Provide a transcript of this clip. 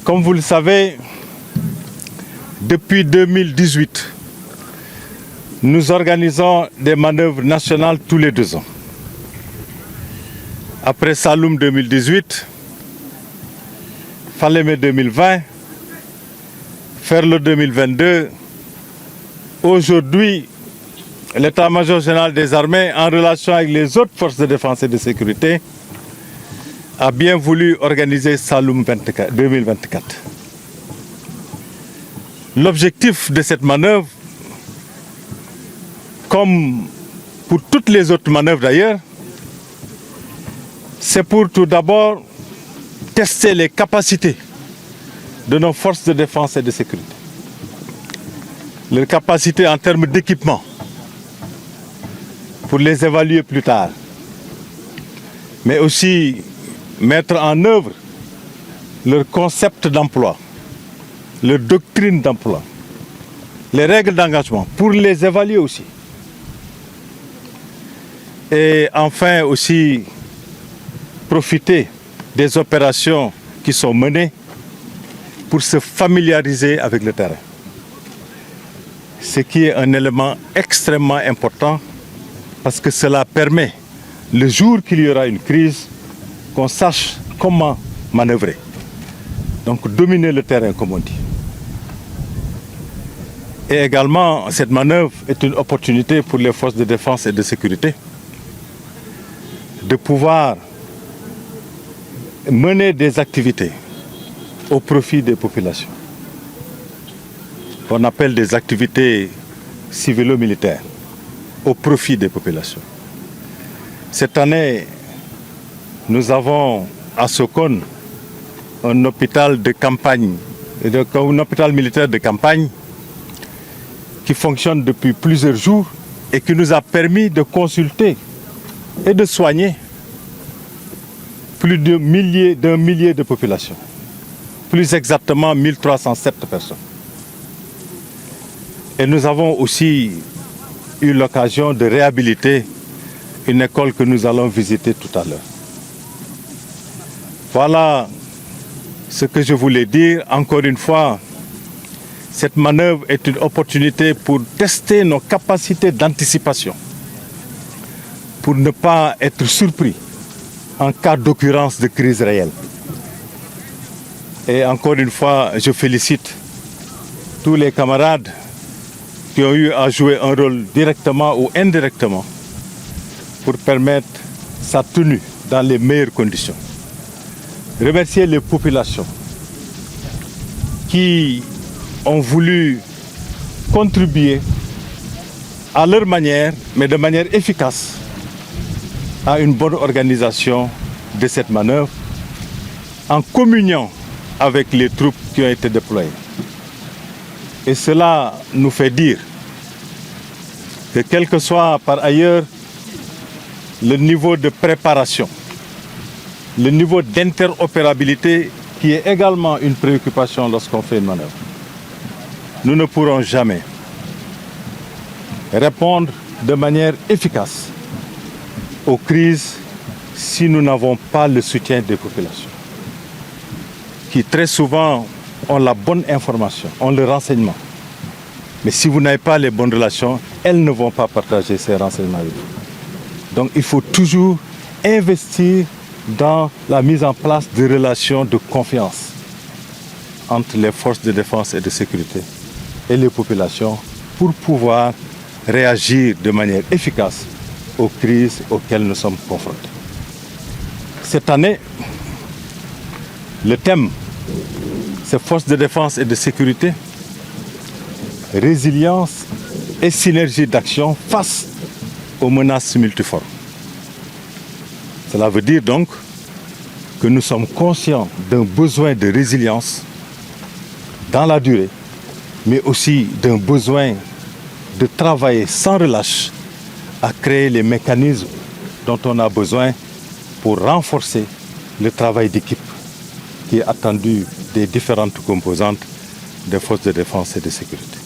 Comme vous le savez, depuis 2018, nous organisons des manœuvres nationales tous les 2 ans. Après Saloum 2018, Falémé 2020, Ferlo 2022, aujourd'hui, l'état-major général des armées, en relation avec les autres forces de défense et de sécurité, a bien voulu organiser Saloum 2024. L'objectif de cette manœuvre, comme pour toutes les autres manœuvres d'ailleurs, c'est pour tout d'abord tester les capacités de nos forces de défense et de sécurité. Leurs capacités en termes d'équipement, pour les évaluer plus tard, mais aussi mettre en œuvre leur concept d'emploi, leur doctrine d'emploi, les règles d'engagement, pour les évaluer aussi. Et enfin aussi profiter des opérations qui sont menées pour se familiariser avec le terrain. Ce qui est un élément extrêmement important parce que cela permet, le jour qu'il y aura une crise, qu'on sache comment manœuvrer. Donc dominer le terrain, comme on dit. Et également, cette manœuvre est une opportunité pour les forces de défense et de sécurité de pouvoir mener des activités au profit des populations. On appelle des activités civilo-militaires au profit des populations. Cette année, nous avons à Sokone un hôpital de campagne, un hôpital militaire de campagne qui fonctionne depuis plusieurs jours et qui nous a permis de consulter et de soigner plus d'un millier de populations, plus exactement 1307 personnes. Et nous avons aussi eu l'occasion de réhabiliter une école que nous allons visiter tout à l'heure. Voilà ce que je voulais dire. Encore une fois, cette manœuvre est une opportunité pour tester nos capacités d'anticipation, pour ne pas être surpris en cas d'occurrence de crise réelle. Et encore une fois, je félicite tous les camarades qui ont eu à jouer un rôle directement ou indirectement pour permettre sa tenue dans les meilleures conditions. Remercier les populations qui ont voulu contribuer à leur manière, mais de manière efficace, à une bonne organisation de cette manœuvre, en communiant avec les troupes qui ont été déployées. Et cela nous fait dire que quel que soit par ailleurs le niveau de préparation, le niveau d'interopérabilité qui est également une préoccupation lorsqu'on fait une manœuvre, nous ne pourrons jamais répondre de manière efficace aux crises si nous n'avons pas le soutien des populations, qui très souvent ont la bonne information, ont le renseignement. Mais si vous n'avez pas les bonnes relations, elles ne vont pas partager ces renseignements avec vous. Donc il faut toujours investir dans la mise en place de relations de confiance entre les forces de défense et de sécurité et les populations pour pouvoir réagir de manière efficace aux crises auxquelles nous sommes confrontés. Cette année, le thème, c'est forces de défense et de sécurité, résilience et synergie d'action face aux menaces multiformes. Cela veut dire donc que nous sommes conscients d'un besoin de résilience dans la durée, mais aussi d'un besoin de travailler sans relâche à créer les mécanismes dont on a besoin pour renforcer le travail d'équipe qui est attendu des différentes composantes des forces de défense et de sécurité.